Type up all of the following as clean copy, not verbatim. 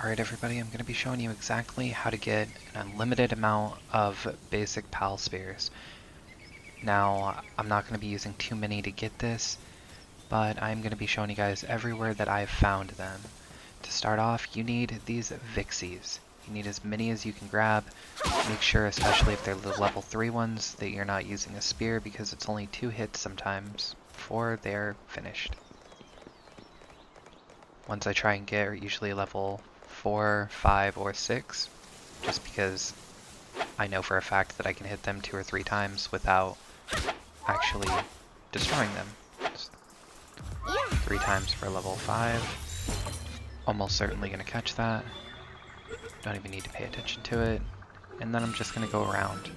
Alright everybody, I'm going to be showing you exactly how to get an unlimited amount of basic PAL spears. Now, I'm not going to be using too many to get this, but I'm going to be showing you guys everywhere that I've found them. To start off, you need these Vixies. You need as many as you can grab. Make sure, especially if they're the level 3 ones, that you're not using a spear because it's only 2 hits sometimes before they're finished. Ones I try and get are usually level 4, 5, or 6, just because I know for a fact that I can hit them 2 or 3 times without actually destroying them. Just 3 times for level 5. Almost certainly going to catch that. Don't even need to pay attention to it. And then I'm just going to go around.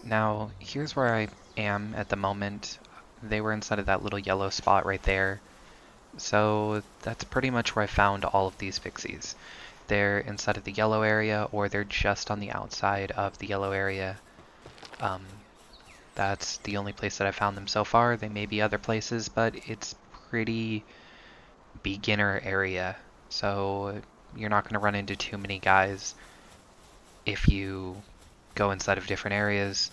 Now, here's where I am at the moment. They were inside of that little yellow spot right there. So that's pretty much where I found all of these Vixies. They're inside of the yellow area, or they're just on the outside of the yellow area. That's the only place that I found them so far. They may be other places, but it's pretty beginner area. So you're not going to run into too many guys if you go inside of different areas.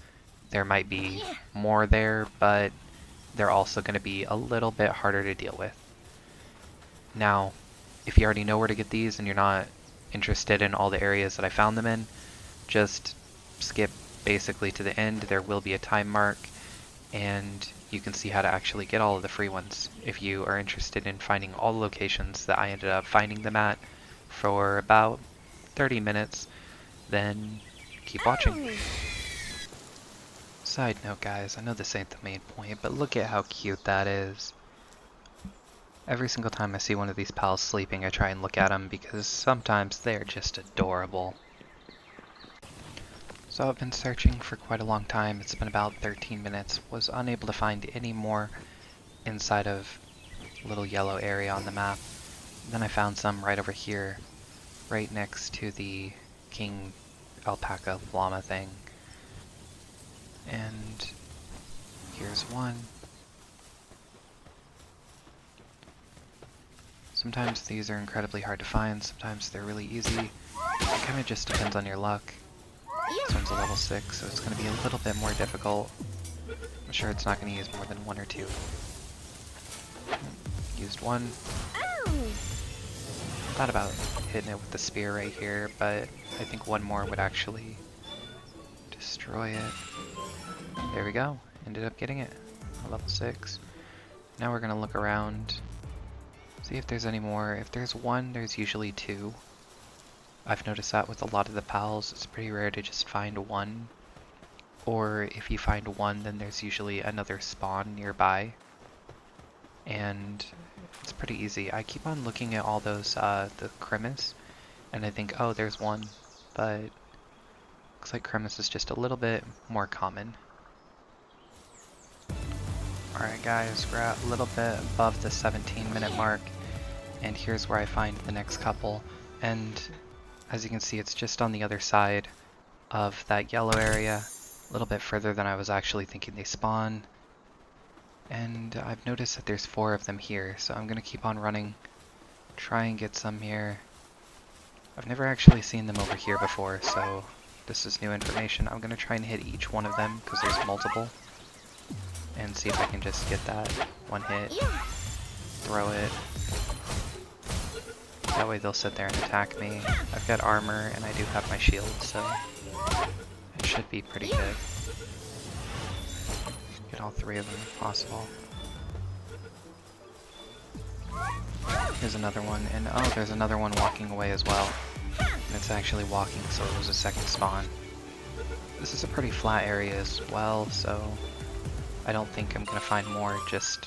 There might be more there, but they're also going to be a little bit harder to deal with. Now, if you already know where to get these and you're not interested in all the areas that I found them in, just skip basically to the end. There will be a time mark, and you can see how to actually get all of the free ones. If you are interested in finding all the locations that I ended up finding them at for about 30 minutes, then keep watching. Side note guys, I know this ain't the main point, but look at how cute that is. Every single time I see one of these pals sleeping, I try and look at them because sometimes they're just adorable. So I've been searching for quite a long time. It's been about 13 minutes. Was unable to find any more inside of a little yellow area on the map. Then I found some right over here, right next to the king alpaca llama thing. And here's one. Sometimes these are incredibly hard to find, sometimes they're really easy. It kind of just depends on your luck. This one's a level 6, so it's going to be a little bit more difficult. I'm sure it's not going to use more than 1 or 2. Used 1. Thought about hitting it with the spear right here, but I think 1 more would actually destroy it. There we go. Ended up getting it. A level 6. Now we're going to look around. See if there's any more. If there's 1, there's usually 2. I've noticed that with a lot of the pals, it's pretty rare to just find 1. Or if you find 1, then there's usually another spawn nearby. And it's pretty easy. I keep on looking at all those, the Cremis, and I think, oh, there's 1. But looks like Cremis is just a little bit more common. Alright guys, we're at a little bit above the 17-minute mark. And here's where I find the next couple, and as you can see it's just on the other side of that yellow area, a little bit further than I was actually thinking they spawn. And I've noticed that there's 4 of them here, so I'm gonna keep on running, try and get some here. I've never actually seen them over here before, so this is new information. I'm gonna try and hit each one of them, because there's multiple, and see if I can just get that 1 hit, throw it. That way they'll sit there and attack me. I've got armor and I do have my shield, so it should be pretty good. Get all 3 of them if possible. Here's another one, and oh, there's another one walking away as well. And it's actually walking, so it was a second spawn. This is a pretty flat area as well, so I don't think I'm gonna find more just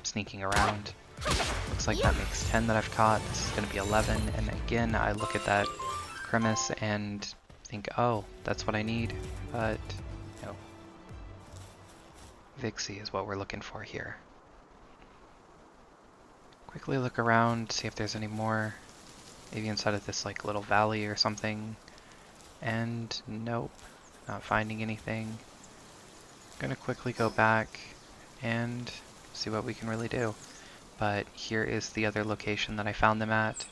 sneaking around. Looks like that makes 10 that I've caught. This is going to be 11, and again I look at that Cremis and think, oh, that's what I need, but no. Vixie is what we're looking for here. Quickly look around, see if there's any more, maybe inside of this like little valley or something, and nope, not finding anything. Gonna quickly go back and see what we can really do. But here is the other location that I found them at.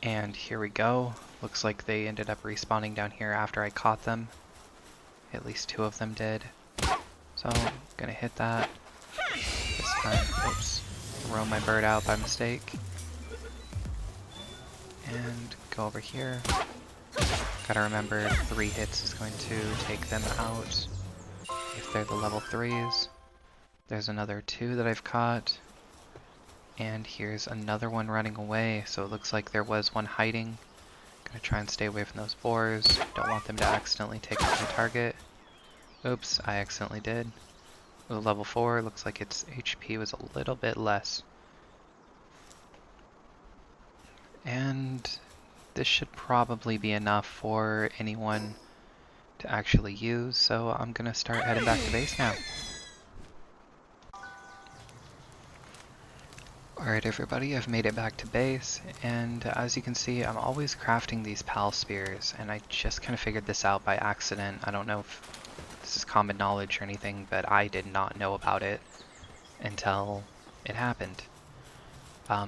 And here we go. Looks like they ended up respawning down here after I caught them. At least 2 of them did. So I'm gonna hit that. This time, oops, throw my bird out by mistake. And go over here. Gotta remember 3 hits is going to take them out if they're the level 3s. There's another 2 that I've caught. And here's another one running away, so it looks like there was one hiding. Gonna try and stay away from those boars. Don't want them to accidentally take out my target. Oops, I accidentally did. Ooh, level 4, looks like its HP was a little bit less. And this should probably be enough for anyone to actually use, so I'm gonna start heading back to base now. Alright everybody, I've made it back to base, and as you can see, I'm always crafting these pal spears, and I just kind of figured this out by accident. I don't know if this is common knowledge or anything, but I did not know about it until it happened.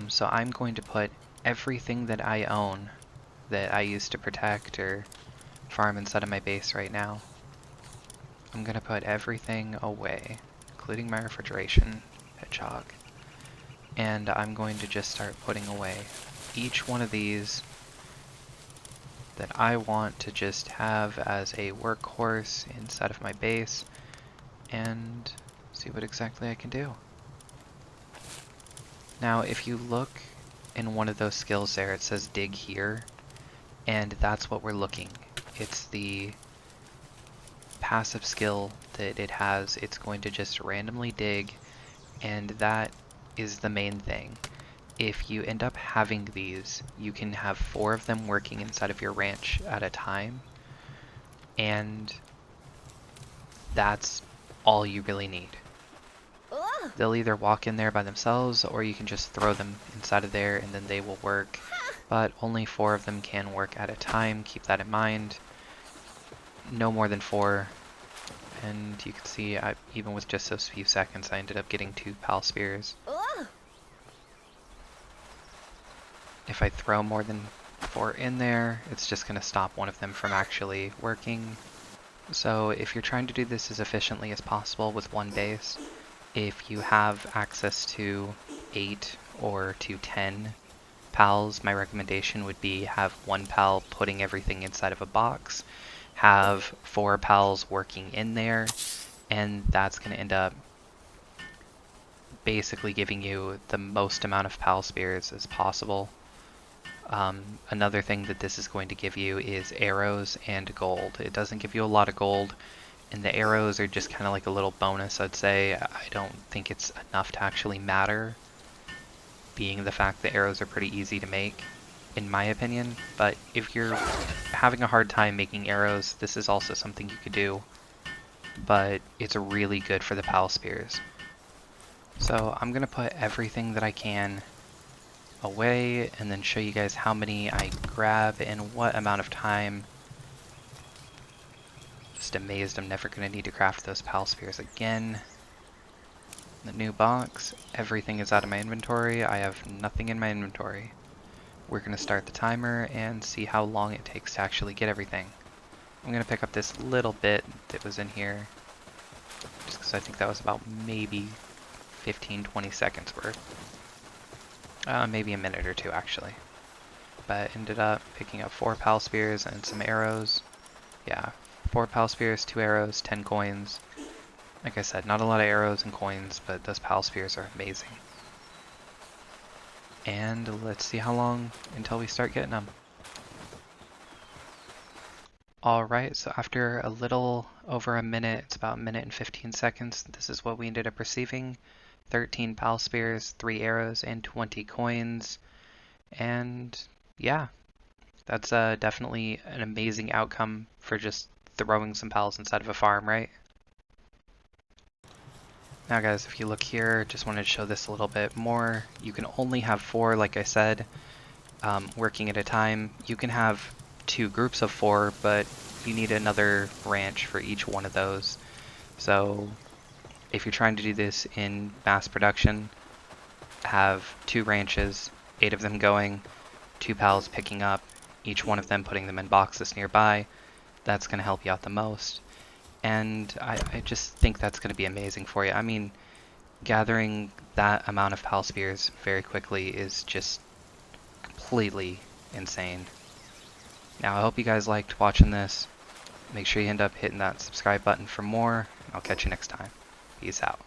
So I'm going to put everything that I own, that I use to protect or farm inside of my base right now, I'm going to put everything away, including my refrigeration hedgehog. And I'm going to just start putting away each one of these that I want to just have as a workhorse inside of my base and see what exactly I can do. Now if you look in one of those skills there, it says dig here, and that's what we're looking. It's the passive skill that it has. It's going to just randomly dig, and that is the main thing. If you end up having these, you can have 4 of them working inside of your ranch at a time, and that's all you really need. They'll either walk in there by themselves, or you can just throw them inside of there and then they will work, but only 4 of them can work at a time. Keep that in mind. No more than 4. And you can see, even with just those few seconds, I ended up getting 2 pal spears. If I throw more than 4 in there, it's just going to stop one of them from actually working. So if you're trying to do this as efficiently as possible with one base, if you have access to 8 or to 10 pals, my recommendation would be have 1 pal putting everything inside of a box, have 4 pals working in there, and that's going to end up basically giving you the most amount of pal spears as possible. Another thing that this is going to give you is arrows and gold. It doesn't give you a lot of gold, and the arrows are just kind of like a little bonus, I'd say. I don't think it's enough to actually matter, being the fact that arrows are pretty easy to make, in my opinion. But if you're having a hard time making arrows, this is also something you could do, but it's really good for the pal spears. So I'm gonna put everything that I can away and then show you guys how many I grab in what amount of time. Just amazed I'm never going to need to craft those pal spears again. The new box, everything is out of my inventory. I have nothing in my inventory. We're going to start the timer and see how long it takes to actually get everything. I'm going to pick up this little bit that was in here, just because I think that was about maybe 15-20 seconds worth. Maybe a minute or 2 actually. But ended up picking up 4 pal spears and some arrows. Yeah, 4 pal spears, 2 arrows, 10 coins. Like I said, not a lot of arrows and coins, but those pal spears are amazing. And let's see how long until we start getting them. Alright, so after a little over a minute, it's about a minute and 15 seconds, this is what we ended up receiving. 13 pal spears, 3 arrows, and 20 coins. And yeah, that's definitely an amazing outcome for just throwing some pals inside of a farm, right? Now guys, if you look here, just wanted to show this a little bit more. You can only have 4, like I said, working at a time. You can have 2 groups of 4, but you need another ranch for each one of those. So if you're trying to do this in mass production, have 2 ranches, 8 of them going, 2 pals picking up, each one of them putting them in boxes nearby. That's going to help you out the most. And I just think that's going to be amazing for you. I mean, gathering that amount of pal spears very quickly is just completely insane. Now, I hope you guys liked watching this. Make sure you end up hitting that subscribe button for more. I'll catch you next time. Peace out.